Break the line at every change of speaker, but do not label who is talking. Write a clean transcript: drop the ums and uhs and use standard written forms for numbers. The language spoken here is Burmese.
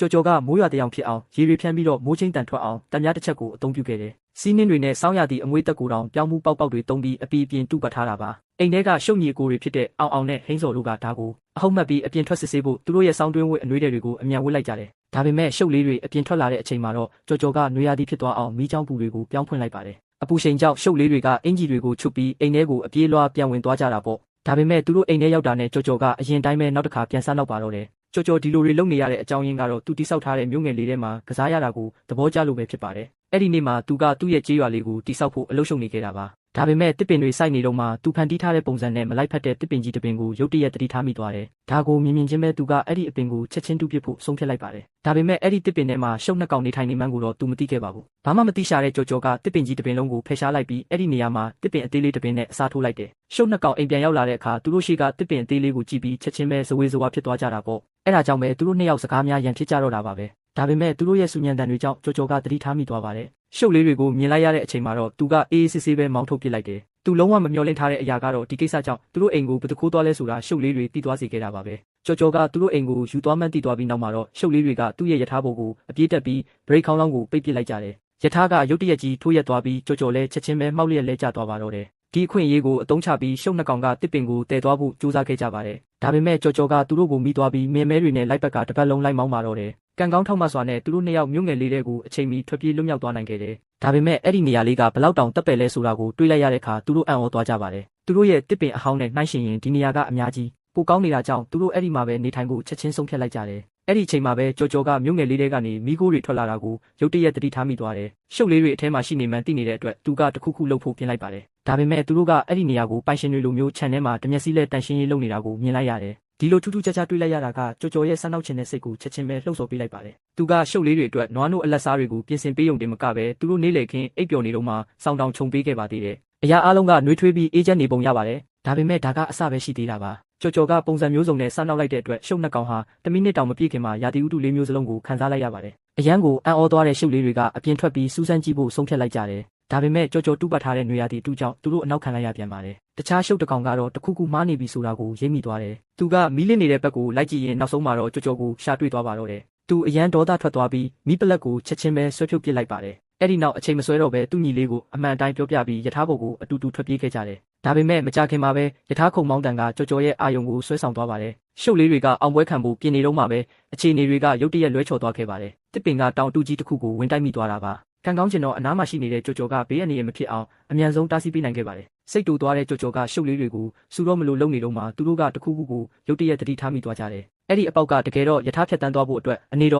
ကြော်ကြော်ကမိုးရွာတရောင်ဖြစ်အောင်ရေတွေဖြန်းပြီးတော့မိုးချင်းတန်ထွက်အောင်တံများတစ်ချက်ကိုအသုံးပြုခဲ့တယ်။စီးနှင်းတွေနဲ့စောင်းရသည့်အငွေ့တက်ကိုတောင်ပြောင်းမှုပေါက်ပေါက်တွေတုံးပြီးအပီအပြင်တူပတ်ထားတာပါ။အိမ်ထဲကရှုပ်ညီအကိုတွေဖြစ်တဲ့အောင်အောင်နဲ့ဟိန်းစော်တို့ကဒါကိုအဟုတ်မှတ်ပြီးအပြင်ထွက်စစ်ဆေးဖို့သူတို့ရဲ့စောင်းတွင်းဝတ်အနှွေးတွေကိုအမြန်ဝတ်လိုက်ကြတယ်။ဒါပေမဲ့ရှုပ်လေးတွေအပြင်ထွက်လာတဲ့အချိန်မှာတော့ကြော်ကြော်ကနွေရာသီဖြစ်သွားအောင်မီးချောင်းပူတွေကိုပြောင်းဖွင့်လိုက်ပါတယ်။အပူချိန်ကြောင့်ရှုပ်လေးတွေကအင်ဂျီတွေကိုချုပ်ပြီးအိမ်ထဲကိုအပြေးလွှားပြန်ဝင်သွားကြတာပေါ့။ဒါပေမဲ့သူတို့အိမ်ထဲရောက်တာနဲ့ကြော်ကြော်ကအရင်တိုင်းပဲနောက်တစ်ခါပြန်စားနောက်ပါတော့တယ်။ကြော်ကြော်ဒီလိုတွေလုပ်နေရတဲ့အကြောင်းရင်းကတော့သူတိဆောက်ထားတဲ့မြို့ငယ်လေးထဲမှာကစားရတာကိုသဘောကျလို့ပဲဖြစ်ပါတယ်။အဲ့ဒီနေ့မှာသူကသူ့ရဲ့ကြေးရွာလေးကိုတိဆောက်ဖို့အလုပ်ရှုပ်နေခဲ့တာပါ။ဒါပေမဲ့တစ်ပင်တွေစိုက်နေတော့မှသူဖန်တီးထားတဲ့ပုံစံနဲ့မလိုက်ဖက်တဲ့တစ်ပင်ကြီးတစ်ပင်ကိုရုတ်တရက်တတိထားမိသွားတယ်။ဒါကိုမြင်မြင်ချင်းပဲသူကအဲ့ဒီအပင်ကိုချက်ချင်းတူးပစ်ဖို့ဆုံးဖြတ်လိုက်ပါတယ်။ဒါပေမဲ့အဲ့ဒီတစ်ပင်ထဲမှာရှုပ်နှစ်ကောင်နေထိုင်နေမှန်းကိုတော့သူမသိခဲ့ပါဘူး။ဘာမှမသိရှာတဲ့ကြော်ကြော်ကတစ်ပင်ကြီးတစ်ပင်လုံးကိုဖယ်ရှားလိုက်ပြီးအဲ့ဒီနေရာမှာတစ်ပင်အသေးလေးတစ်ပင်နဲ့အစားထိုးလိုက်တယ်။ရှုပ်နှစ်ကောင်အိမ်ပြန်ရောက်လာတဲ့အခါသူတို့ရှိကတစ်ပင်အသေးလေးကိုကြည့်ပြီးချက်ချင်းပဲဇဝေဇဝါဖြစ်သွားကြတာပေါ့။အဲ့ဒါကြောင့်ပဲသူတို့နှစ်ယောက်စကားများရန်ဖြစ်ကြတော့တာပါပဲ။ဒါပေမဲ့သူတို့ရဲ့ဆူညံတန်တွေကြောင့်ကြော်ကြော်ကတတိထားမိသွားပါတယ်။ရှုပ်လေးတွေကိုမြင်လိုက်ရတဲ့အချိန်မှာတော့သူကအေးအေးဆေးဆေးပဲမောင်းထုတ်ပစ်လိုက်တယ်။သူလုံးဝမမျှော်လင့်ထားတဲ့အရာကတော့ဒီကိစ္စကြောင့်သူတို့အိမ်ကိုဘယ်သူခိုးသွားလဲဆိုတာရှုပ်လေးတွေတီးသွားစေခဲ့တာပါပဲ။ကြော်ကြော်ကသူတို့အိမ်ကိုယူသွားမှန်းတီးသွားပြီးနောက်မှာတော့ရှုပ်လေးတွေကသူ့ရဲ့ယထာဘောကိုအပြေးတက်ပြီးဘရိတ်ခေါင်းလောင်းကိုပိတ်ပစ်လိုက်ကြတယ်။ယထာကရုတ်တရက်ကြီးထိုးရက်သွားပြီးကြော်ကြော်လည်းချက်ချင်းပဲမှောက်လျက်လဲကျသွားပါတော့တယ်။ဒီအခွင့်အရေးကိုအသုံးချပြီးရှုပ်နှစ်ကောင်ကတစ်ပင်ကိုတည်သွားဖို့ကြိုးစားခဲ့ကြပါတယ်။ဒါပေမဲ့ကြော်ကြော်ကသူတို့ကိုမိသွားပြီးမင်းမဲတွေနဲ့လိုက်ဘက်ကတစ်ပတ်လုံးလိုက်မောင်းပါတော့တယ်။ကံကောင်းထောက်မှစွာနဲ့သူတို့နှစ်ယောက်မြို့ငယ်လေးတွေကိုအချိန်မီထွက်ပြေးလွတ်မြောက်သွားနိုင်ခဲ့တယ်။ဒါပေမဲ့အဲ့ဒီနေရာလေးကဘလောက်တောင်တက်ပယ်လဲဆိုတာကိုတွေးလိုက်ရတဲ့အခါသူတို့အံ့ဩသွားကြပါတယ်။သူတို့ရဲ့တစ်ပင်အဟောင်းနဲ့နှိုင်းယှဉ်ရင်ဒီနေရာကအများကြီးပိုကောင်းနေတာကြောင့်သူတို့အဲ့ဒီမှာပဲနေထိုင်ဖို့ချက်ချင်းဆုံးဖြတ်လိုက်ကြတယ်။အဲ့ဒီအချိန်မှာပဲကြော်ကြော်ကမြို့ငယ်လေးတွေကနေမိခိုးတွေထွက်လာတာကိုရုတ်တရက်တတိထားမိသွားတယ်။ရှုပ်လေးတွေအထဲမှာရှိနေမှန်းသိနေတဲ့အတွက်သူကတခုခုလှုပ်ဖို့ပြင်လိုက်ပါတယ်။ဒါပေမဲ့သူတို့ကအဲ့ဒီနေရာကိုပိုင်ရှင်တွေလိုမျိုးခြံထဲမှာတမျက်စိလဲတန်ရှင်းရေးလုပ်နေတာကိုမြင်လိုက်ရတယ်။ဒီလိုထူးထူးခြားခြားတွေးလိုက်ရတာကကြော်ကြော်ရဲ့ဆန်းနောက်ချင်တဲ့စိတ်ကိုချက်ချင်းပဲလှုပ်ဆော်ပေးလိုက်ပါတယ်။သူကရှုပ်လေးတွေအတွက်နွားနို့အလက်စားတွေကိုပြင်ဆင်ပေးရုံတင်မကပဲသူတို့နေလေခင်းအိပ်ပျော်နေတော့မှစောင်းတောင်ခြုံပေးခဲ့ပါသေးတယ်။အရာအလုံးကနှွေးထွေးပြီးအေးချမ်းနေပုံရပါတယ်။ဒါပေမဲ့ဒါကအစပဲရှိသေးတာပါ။ကြော်ကြော်ကပုံစံမျိုးစုံနဲ့စနောက်လိုက်တဲ့အတွက်ရှုပ်နှစ်ကောင်ဟာတမိနစ်တောင်မပြည့်ခင်မှာရာသီဥတုလေးမျိုးစလုံးကိုခံစားလိုက်ရပါတယ်။အရန်ကိုအံ့ဩသွားတဲ့ရှုပ်လေးတွေကအပြင်ထွက်ပြီးစူးစမ်းကြည့်ဖို့ဆုံးဖြတ်လိုက်ကြတယ်။ဒါပေမဲ့ကြော်ကြော်တူးပတ်ထားတဲ့နွေရာသီအတူကြောင့်သူတို့အနောက်ခံလိုက်ရပြန်ပါတယ်။တခြားရှုပ်တစ်ကောင်ကတော့တခုခုမှားနေပြီဆိုတာကိုရိပ်မိသွားတယ်။သူကမီးလင်းနေတဲ့ဘက်ကိုလိုက်ကြည့်ရင်နောက်ဆုံးမှာတော့ကြော်ကြော်ကိုရှာတွေ့သွားပါတော့တယ်။သူအရန်ဒေါသထွက်သွားပြီးမီးပလက်ကိုချက်ချင်းပဲဆွဲဖြုတ်ပစ်လိုက်ပါတယ်။အဲ့ဒီနောက်အချိန်မဆွဲတော့ပဲသူ့ညီလေးကိုအမှန်တိုင်းပြောပြပြီးယထာဘောကိုအတူတူထွက်ပြေးခဲ့ကြတယ်။ဒါပေမဲ့မကြခင်မှာပဲယထာခုံမောင်းတန်ကကြော်ကြော်ရဲ့အာယုံကိုဆွဲဆောင်သွားပါတယ်။ရှုပ်လေးတွေကအောင်ပွဲခံဖို့ပြင်နေတော့မှပဲအခြေအနေတွေကရုတ်တရက်လွဲချော်သွားခဲ့ပါတယ်။တစ်ပင်ကတောင်တူကြီးတစ်ခုကိုဝင်တိုက်မိသွားတာပါ။ကံကောင်းကျင်တော့အနားမှာရှိနေတဲ့ကြော်ကြော်ကဘေးအန္တရာယ်မဖြစ်အောင်အမြန်ဆုံးတားဆီးပေးနိုင်ခဲ့ပါတယ်။စိတ်တူသွားတဲ့ကြော်ကြော်ကရှုပ်လေးတွေကိုစူတော့မလို့လုံနေတော့မှသူတို့ကတခုခုကိုရုတ်တရက်တတိထားမိသွားကြတယ်။အဲ့ဒီအပေါက်ကတကယ်တော့ယထာဖြတ်တန်းသွားဖို့အတွက်အနေတော်